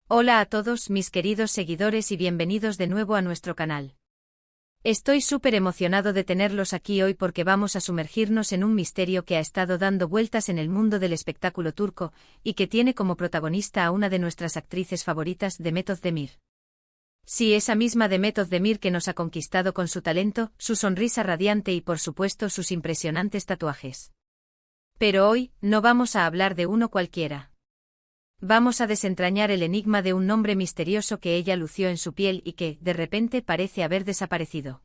Hola a todos mis queridos seguidores y bienvenidos de nuevo a nuestro canal. Estoy súper emocionado de tenerlos aquí hoy porque vamos a sumergirnos en un misterio que ha estado dando vueltas en el mundo del espectáculo turco y que tiene como protagonista a una de nuestras actrices favoritas, Demet Özdemir. Sí, esa misma Demet Özdemir que nos ha conquistado con su talento, su sonrisa radiante y por supuesto sus impresionantes tatuajes. Pero hoy, no vamos a hablar de uno cualquiera. Vamos a desentrañar el enigma de un nombre misterioso que ella lució en su piel y que, de repente, parece haber desaparecido.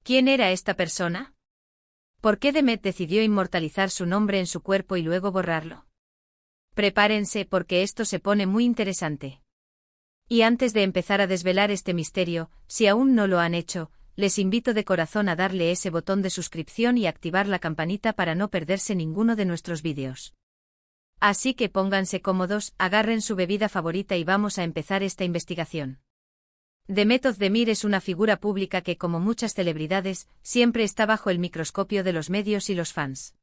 ¿Quién era esta persona? ¿Por qué Demet decidió inmortalizar su nombre en su cuerpo y luego borrarlo? Prepárense porque esto se pone muy interesante. Y antes de empezar a desvelar este misterio, si aún no lo han hecho, les invito de corazón a darle ese botón de suscripción y activar la campanita para no perderse ninguno de nuestros vídeos. Así que pónganse cómodos, agarren su bebida favorita y vamos a empezar esta investigación. Demet Özdemir es una figura pública que, como muchas celebridades, siempre está bajo el microscopio de los medios y los fans.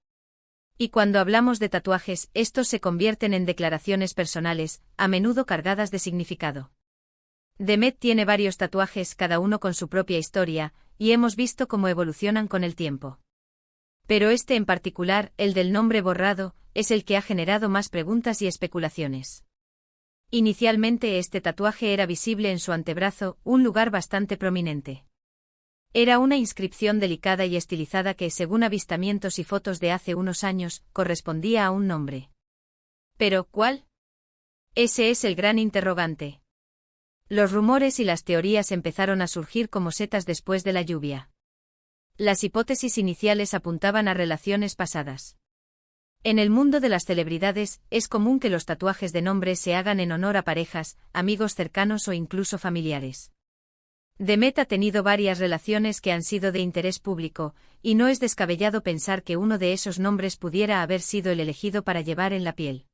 Y cuando hablamos de tatuajes, estos se convierten en declaraciones personales, a menudo cargadas de significado. Demet tiene varios tatuajes, cada uno con su propia historia, y hemos visto cómo evolucionan con el tiempo. Pero este en particular, el del nombre borrado, es el que ha generado más preguntas y especulaciones. Inicialmente este tatuaje era visible en su antebrazo, un lugar bastante prominente. Era una inscripción delicada y estilizada que, según avistamientos y fotos de hace unos años, correspondía a un nombre. ¿Pero cuál? Ese es el gran interrogante. Los rumores y las teorías empezaron a surgir como setas después de la lluvia. Las hipótesis iniciales apuntaban a relaciones pasadas. En el mundo de las celebridades, es común que los tatuajes de nombre se hagan en honor a parejas, amigos cercanos o incluso familiares. Demet ha tenido varias relaciones que han sido de interés público, y no es descabellado pensar que uno de esos nombres pudiera haber sido el elegido para llevar en la piel.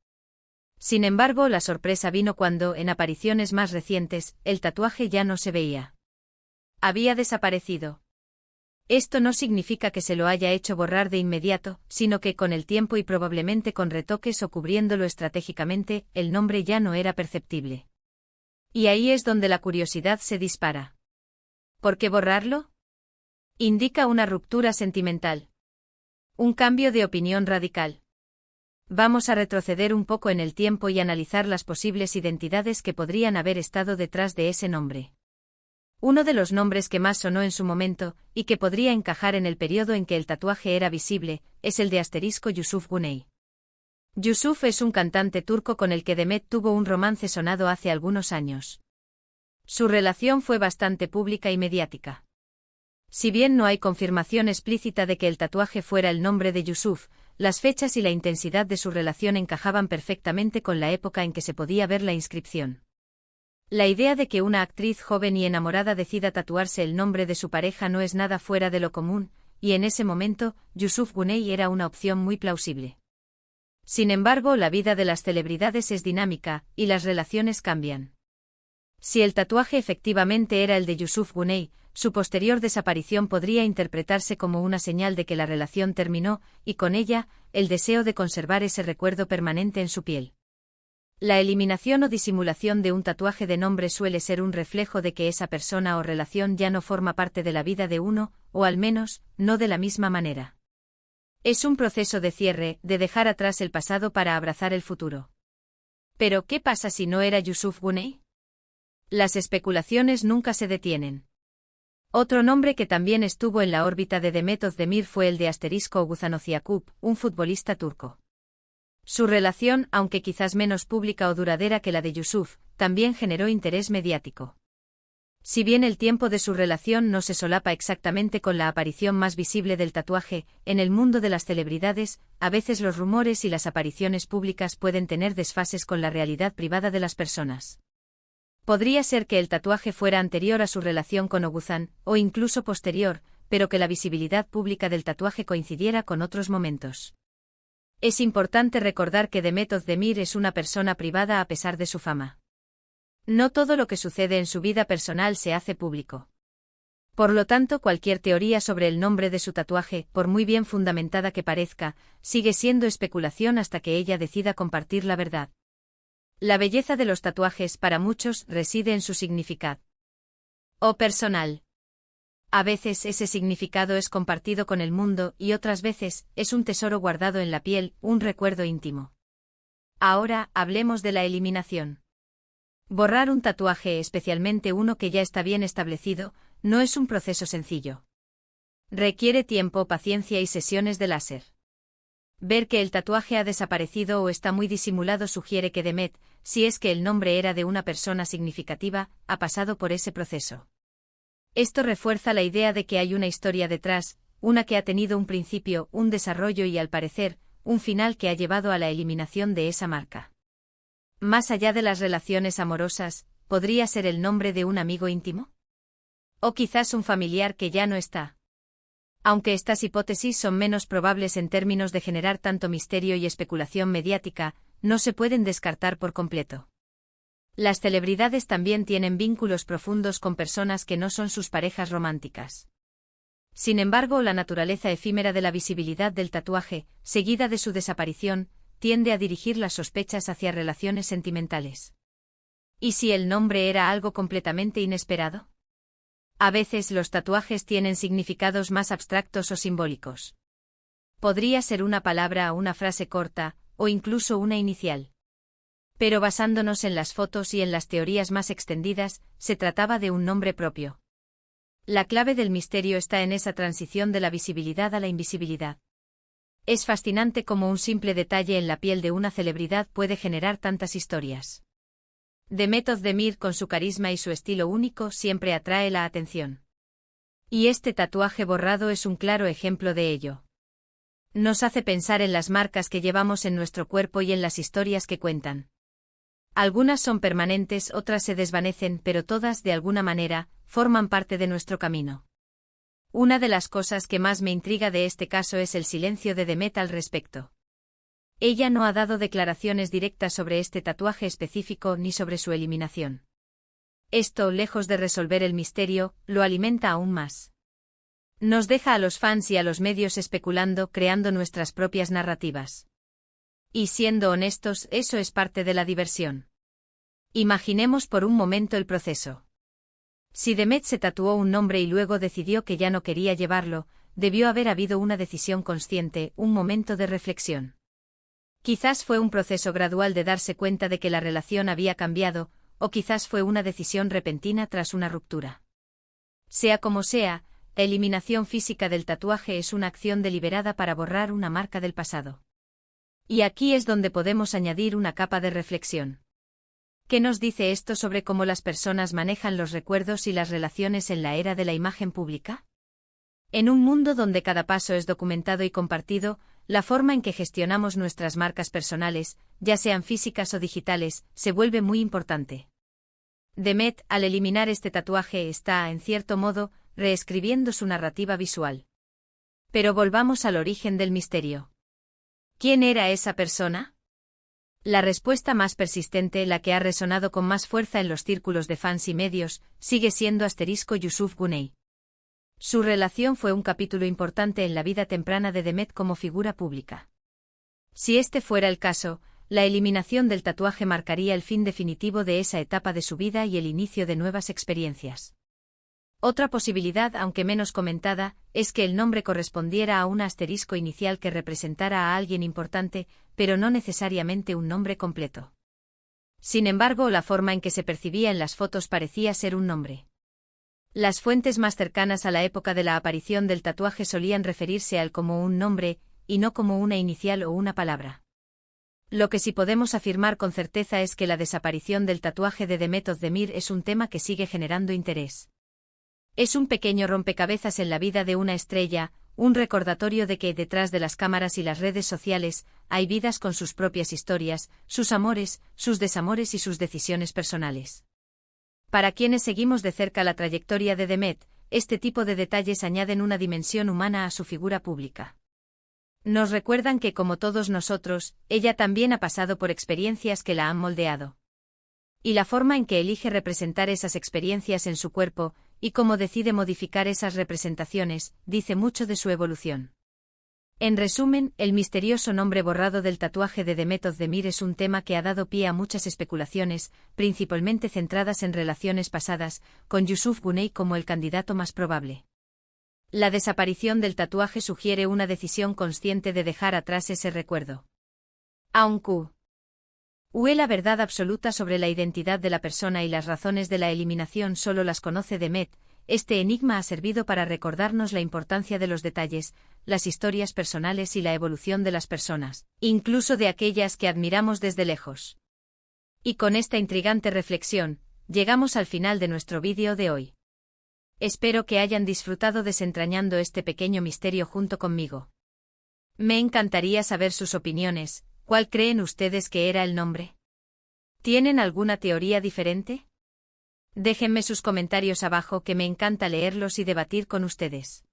Sin embargo, la sorpresa vino cuando, en apariciones más recientes, el tatuaje ya no se veía. Había desaparecido. Esto no significa que se lo haya hecho borrar de inmediato, sino que con el tiempo y probablemente con retoques o cubriéndolo estratégicamente, el nombre ya no era perceptible. Y ahí es donde la curiosidad se dispara. ¿Por qué borrarlo? Indica una ruptura sentimental. Un cambio de opinión radical. Vamos a retroceder un poco en el tiempo y analizar las posibles identidades que podrían haber estado detrás de ese nombre. Uno de los nombres que más sonó en su momento, y que podría encajar en el periodo en que el tatuaje era visible, es el de asterisco Yusuf Güney. Yusuf es un cantante turco con el que Demet tuvo un romance sonado hace algunos años. Su relación fue bastante pública y mediática. Si bien no hay confirmación explícita de que el tatuaje fuera el nombre de Yusuf, las fechas y la intensidad de su relación encajaban perfectamente con la época en que se podía ver la inscripción. La idea de que una actriz joven y enamorada decida tatuarse el nombre de su pareja no es nada fuera de lo común, y en ese momento, Yusuf Güney era una opción muy plausible. Sin embargo, la vida de las celebridades es dinámica, y las relaciones cambian. Si el tatuaje efectivamente era el de Yusuf Güney, su posterior desaparición podría interpretarse como una señal de que la relación terminó, y con ella, el deseo de conservar ese recuerdo permanente en su piel. La eliminación o disimulación de un tatuaje de nombre suele ser un reflejo de que esa persona o relación ya no forma parte de la vida de uno, o al menos, no de la misma manera. Es un proceso de cierre, de dejar atrás el pasado para abrazar el futuro. Pero, ¿qué pasa si no era Yusuf Güney? Las especulaciones nunca se detienen. Otro nombre que también estuvo en la órbita de Demet Özdemir fue el de asterisco Oğuzhan Yakup, un futbolista turco. Su relación, aunque quizás menos pública o duradera que la de Yusuf, también generó interés mediático. Si bien el tiempo de su relación no se solapa exactamente con la aparición más visible del tatuaje, en el mundo de las celebridades, a veces los rumores y las apariciones públicas pueden tener desfases con la realidad privada de las personas. Podría ser que el tatuaje fuera anterior a su relación con Oğuzhan, o incluso posterior, pero que la visibilidad pública del tatuaje coincidiera con otros momentos. Es importante recordar que Demet Özdemir es una persona privada a pesar de su fama. No todo lo que sucede en su vida personal se hace público. Por lo tanto, cualquier teoría sobre el nombre de su tatuaje, por muy bien fundamentada que parezca, sigue siendo especulación hasta que ella decida compartir la verdad. La belleza de los tatuajes para muchos reside en su significado o personal. A veces ese significado es compartido con el mundo y otras veces es un tesoro guardado en la piel, un recuerdo íntimo. Ahora hablemos de la eliminación. Borrar un tatuaje, especialmente uno que ya está bien establecido, no es un proceso sencillo. Requiere tiempo, paciencia y sesiones de láser. Ver que el tatuaje ha desaparecido o está muy disimulado sugiere que Demet, si es que el nombre era de una persona significativa, ha pasado por ese proceso. Esto refuerza la idea de que hay una historia detrás, una que ha tenido un principio, un desarrollo y, al parecer, un final que ha llevado a la eliminación de esa marca. Más allá de las relaciones amorosas, ¿podría ser el nombre de un amigo íntimo? O quizás un familiar que ya no está. Aunque estas hipótesis son menos probables en términos de generar tanto misterio y especulación mediática, no se pueden descartar por completo. Las celebridades también tienen vínculos profundos con personas que no son sus parejas románticas. Sin embargo, la naturaleza efímera de la visibilidad del tatuaje, seguida de su desaparición, tiende a dirigir las sospechas hacia relaciones sentimentales. ¿Y si el nombre era algo completamente inesperado? A veces los tatuajes tienen significados más abstractos o simbólicos. Podría ser una palabra, una frase corta, o incluso una inicial. Pero basándonos en las fotos y en las teorías más extendidas, se trataba de un nombre propio. La clave del misterio está en esa transición de la visibilidad a la invisibilidad. Es fascinante cómo un simple detalle en la piel de una celebridad puede generar tantas historias. Demet Özdemir, con su carisma y su estilo único, siempre atrae la atención. Y este tatuaje borrado es un claro ejemplo de ello. Nos hace pensar en las marcas que llevamos en nuestro cuerpo y en las historias que cuentan. Algunas son permanentes, otras se desvanecen, pero todas, de alguna manera, forman parte de nuestro camino. Una de las cosas que más me intriga de este caso es el silencio de Demet al respecto. Ella no ha dado declaraciones directas sobre este tatuaje específico ni sobre su eliminación. Esto, lejos de resolver el misterio, lo alimenta aún más. Nos deja a los fans y a los medios especulando, creando nuestras propias narrativas. Y siendo honestos, eso es parte de la diversión. Imaginemos por un momento el proceso. Si Demet se tatuó un nombre y luego decidió que ya no quería llevarlo, debió haber habido una decisión consciente, un momento de reflexión. Quizás fue un proceso gradual de darse cuenta de que la relación había cambiado, o quizás fue una decisión repentina tras una ruptura. Sea como sea, la eliminación física del tatuaje es una acción deliberada para borrar una marca del pasado. Y aquí es donde podemos añadir una capa de reflexión. ¿Qué nos dice esto sobre cómo las personas manejan los recuerdos y las relaciones en la era de la imagen pública? En un mundo donde cada paso es documentado y compartido, la forma en que gestionamos nuestras marcas personales, ya sean físicas o digitales, se vuelve muy importante. Demet, al eliminar este tatuaje, está, en cierto modo, reescribiendo su narrativa visual. Pero volvamos al origen del misterio. ¿Quién era esa persona? La respuesta más persistente, la que ha resonado con más fuerza en los círculos de fans y medios, sigue siendo Yusuf Güney. Su relación fue un capítulo importante en la vida temprana de Demet como figura pública. Si este fuera el caso, la eliminación del tatuaje marcaría el fin definitivo de esa etapa de su vida y el inicio de nuevas experiencias. Otra posibilidad, aunque menos comentada, es que el nombre correspondiera a un asterisco inicial que representara a alguien importante, pero no necesariamente un nombre completo. Sin embargo, la forma en que se percibía en las fotos parecía ser un nombre. Las fuentes más cercanas a la época de la aparición del tatuaje solían referirse a él como un nombre, y no como una inicial o una palabra. Lo que sí podemos afirmar con certeza es que la desaparición del tatuaje de Demet Özdemir es un tema que sigue generando interés. Es un pequeño rompecabezas en la vida de una estrella, un recordatorio de que detrás de las cámaras y las redes sociales, hay vidas con sus propias historias, sus amores, sus desamores y sus decisiones personales. Para quienes seguimos de cerca la trayectoria de Demet, este tipo de detalles añaden una dimensión humana a su figura pública. Nos recuerdan que, como todos nosotros, ella también ha pasado por experiencias que la han moldeado. Y la forma en que elige representar esas experiencias en su cuerpo, y cómo decide modificar esas representaciones, dice mucho de su evolución. En resumen, el misterioso nombre borrado del tatuaje de Demet Özdemir es un tema que ha dado pie a muchas especulaciones, principalmente centradas en relaciones pasadas, con Yusuf Güney como el candidato más probable. La desaparición del tatuaje sugiere una decisión consciente de dejar atrás ese recuerdo. Aunque la verdad absoluta sobre la identidad de la persona y las razones de la eliminación solo las conoce Demet, este enigma ha servido para recordarnos la importancia de los detalles, las historias personales y la evolución de las personas, incluso de aquellas que admiramos desde lejos. Y con esta intrigante reflexión, llegamos al final de nuestro vídeo de hoy. Espero que hayan disfrutado desentrañando este pequeño misterio junto conmigo. Me encantaría saber sus opiniones. ¿Cuál creen ustedes que era el nombre? ¿Tienen alguna teoría diferente? Déjenme sus comentarios abajo, que me encanta leerlos y debatir con ustedes.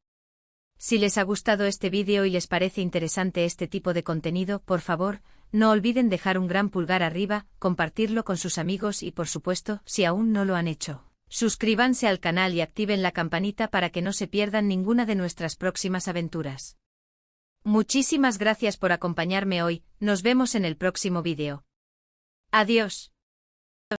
Si les ha gustado este vídeo y les parece interesante este tipo de contenido, por favor, no olviden dejar un gran pulgar arriba, compartirlo con sus amigos y, por supuesto, si aún no lo han hecho, suscríbanse al canal y activen la campanita para que no se pierdan ninguna de nuestras próximas aventuras. Muchísimas gracias por acompañarme hoy, nos vemos en el próximo vídeo. Adiós.